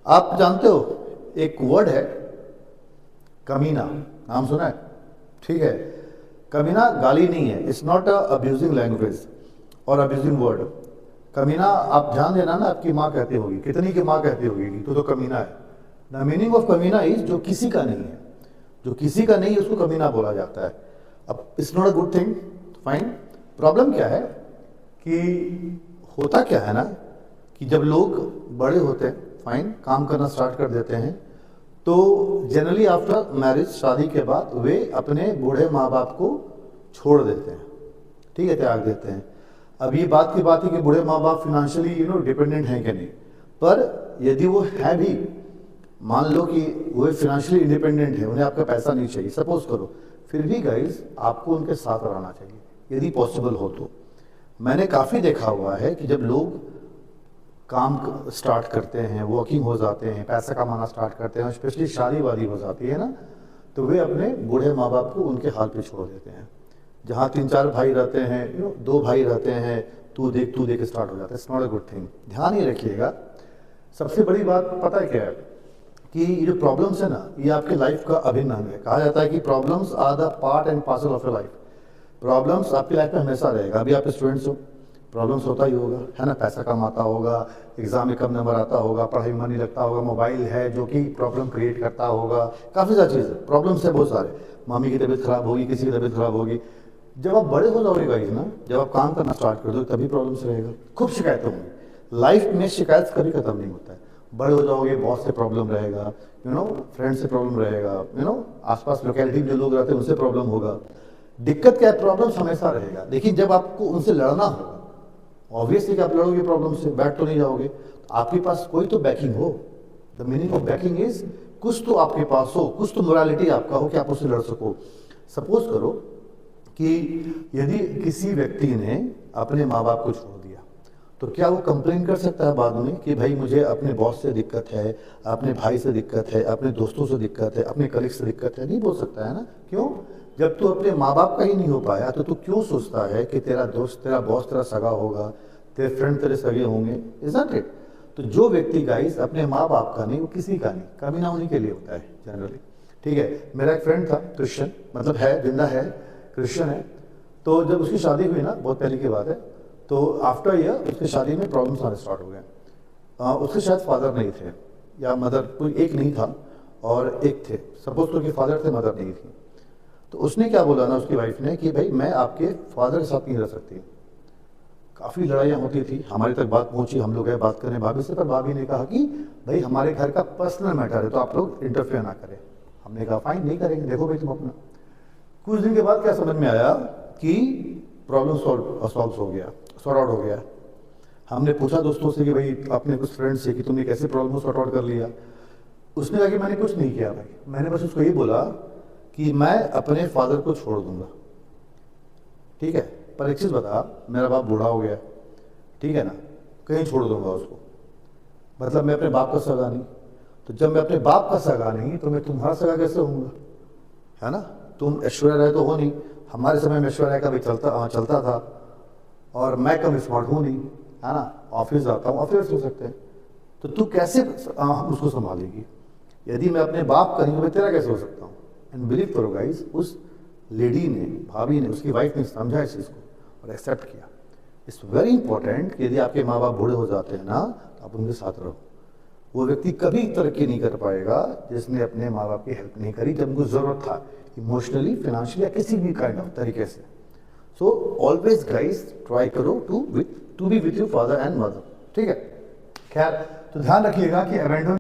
आप जानते हो एक वर्ड है कमीना, नाम सुना है? ठीक है, कमीना गाली नहीं है, it's not a abusing language और अब्यूजिंग वर्ड। कमीना आप ध्यान देना ना, आपकी माँ कहती होगी, कितनी की माँ कहती होगी कि तू तो कमीना है। द मीनिंग ऑफ कमीना इज जो किसी का नहीं है, जो किसी का नहीं है उसको कमीना बोला जाता है। अब it's not a good thing, fine. Problem क्या है कि होता क्या है ना कि जब लोग बड़े होते हैं, फाइन, काम करना स्टार्ट कर देते हैं, तो जनरली आफ्टर मैरिज, शादी के बाद वे अपने बूढ़े माँ बाप को छोड़ देते हैं, ठीक है, त्याग देते हैं। अब ये बात की बात है कि बूढ़े माँ बाप फिनेंशियली डिपेंडेंट हैं कि नहीं, पर यदि वो है भी, मान लो कि वो फिनेंशियली इंडिपेंडेंट है, उन्हें आपका पैसा नहीं चाहिए, सपोज करो, फिर भी गाइज आपको उनके साथ रहना चाहिए यदि पॉसिबल हो तो। मैंने काफ़ी देखा हुआ है कि जब लोग काम स्टार्ट करते हैं, वर्किंग हो जाते हैं, पैसा कमाना स्टार्ट करते हैं, स्पेशली शादी वादी हो जाती है ना, तो वे अपने बूढ़े माँ बाप को उनके हाल पे छोड़ देते हैं। जहाँ 3-4 भाई रहते हैं, 2 भाई रहते हैं, तू देख स्टार्ट हो जाता है। It's not a good thing. ध्यान ही रखिएगा। सबसे बड़ी बात पता है क्या है कि ये जो प्रॉब्लम्स है ना, ये आपके लाइफ का अभिन्न अंग है। कहा जाता है कि problems are the part and parcel of your life. Problems आपकी लाइफ में हमेशा रहेगा। अभी आप स्टूडेंट्स हो, प्रॉब्लम्स होता ही होगा, है ना, पैसा कम आता होगा, एग्जाम में कम नंबर आता होगा, पढ़ाई में मन नहीं लगता होगा, मोबाइल है जो कि प्रॉब्लम क्रिएट करता होगा, काफ़ी सारी चीज़ है, प्रॉब्लम्स है बहुत सारे। मामी की तबीयत खराब होगी, किसी की तबीयत खराब होगी। जब आप बड़े हो जाओगे गाइस ना, जब आप काम करना स्टार्ट कर दो तभी प्रॉब्लम्स रहेगा, खूब शिकायतें होंगी। लाइफ में शिकायत कभी खत्म नहीं होता है। बड़े हो जाओगे, बॉस से प्रॉब्लम रहेगा, फ्रेंड से प्रॉब्लम रहेगा, आसपास लोकेलिटी में जो लोग रहते हैं उनसे प्रॉब्लम होगा। दिक्कत क्या है, प्रॉब्लम्स हमेशा रहेगा। लेकिन जब आपको उनसे लड़ना होगा, ऑब्वियसली कि आप लड़ोगे प्रॉब्लम से, बैठ तो नहीं जाओगे, तो आपके पास कोई तो बैकिंग हो। The meaning of banking is कुछ तो आपके पास हो, कुछ तो मोरालिटी आपका हो कि आप उससे लड़ सको। सपोज करो कि यदि किसी व्यक्ति ने अपने माँ बाप को छोड़ दिया, तो क्या वो कंप्लेन कर सकता है बाद में कि भाई मुझे अपने बॉस से दिक्कत है, अपने भाई से दिक्कत है, अपने दोस्तों से दिक्कत है, अपने कलीग से दिक्कत है? नहीं बोल सकता है ना। क्यों? जब तू अपने माँ बाप का ही नहीं हो पाया तो तू क्यों सोचता है कि तेरा दोस्त, तेरा बॉस तेरा सगा होगा, तेरे फ्रेंड तेरे सगे होंगे? Isn't it? तो जो व्यक्ति गाइस अपने माँ बाप का नहीं, वो किसी का नहीं, कमीना उन्हीं के लिए होता है जनरली। ठीक है, मेरा एक फ्रेंड था क्रिश्चियन, मतलब है, जिंदा है, क्रिश्चियन है। तो जब उसकी शादी हुई ना, बहुत पहले की बात है, तो आफ्टर ईयर उसकी शादी में प्रॉब्लम्स आने स्टार्ट हो गए। उसके शायद फादर नहीं थे या मदर, कोई एक नहीं था और एक थे, सपोज तो कि फादर थे, मदर नहीं थी। तो उसने क्या बोला ना, उसकी वाइफ ने, कि भाई मैं आपके फादर के साथ नहीं रह सकती। काफ़ी लड़ाइयाँ होती थी, हमारी तक बात पहुंची, हम लोग गए बात करने भाभी से, पर भाभी ने कहा कि भाई हमारे घर का पर्सनल मैटर है तो आप लोग इंटरफेयर ना करें। हमने कहा फाइन, नहीं करेंगे, देखो भाई तुम अपना। कुछ दिन के बाद क्या समझ में आया कि प्रॉब्लम सॉल्व हो गया, सॉर्ट आउट हो गया। हमने पूछा दोस्तों से कि भाई अपने कुछ फ्रेंड्स से कि तुमने कैसे प्रॉब्लम सॉर्ट आउट कर लिया? उसने कहा कि मैंने कुछ नहीं किया भाई, मैंने बस उसको ये बोला कि मैं अपने फादर को छोड़ दूंगा। ठीक है, पर एक चीज़ बता, मेरा बाप बूढ़ा हो गया, ठीक है ना, कहीं छोड़ दूंगा उसको, मतलब मैं अपने बाप का सगा नहीं। तो जब मैं अपने बाप का सगा नहीं तो मैं तुम्हारा सगा कैसे होऊंगा? है ना, तुम ऐश्वर्या राय तो हो नहीं, हमारे समय में ऐश्वर्या राय का भी चलता था, और मैं कम स्मार्ट हूँ नहीं, है ना, ऑफिस जाता हूँ, ऑफिस हो सकते हैं, तो तू कैसे उसको संभालेगी? यदि मैं अपने बाप का नहीं तो मैं तेरा कैसे हो सकता हूँ? एंड बिलीव करो गाइस, उस लेडी ने, भाभी ने, उसकी वाइफ ने समझा इस चीज़ को और एक्सेप्ट किया। इट्स वेरी इंपॉर्टेंट कि यदि आपके माँ बाप बूढ़े हो जाते हैं ना, तो आप उनके साथ रहो। वो व्यक्ति कभी तरक्की नहीं कर पाएगा जिसने अपने माँ बाप की हेल्प नहीं करी जब उनको जरूरत था, इमोशनली, फाइनेंशियली या किसी भी काइंड ऑफ तरीके से। सो ऑलवेज गाइस ट्राई करो to be with your father and mother. ठीक है, खैर, तो ध्यान रखिएगा कि अबैंडन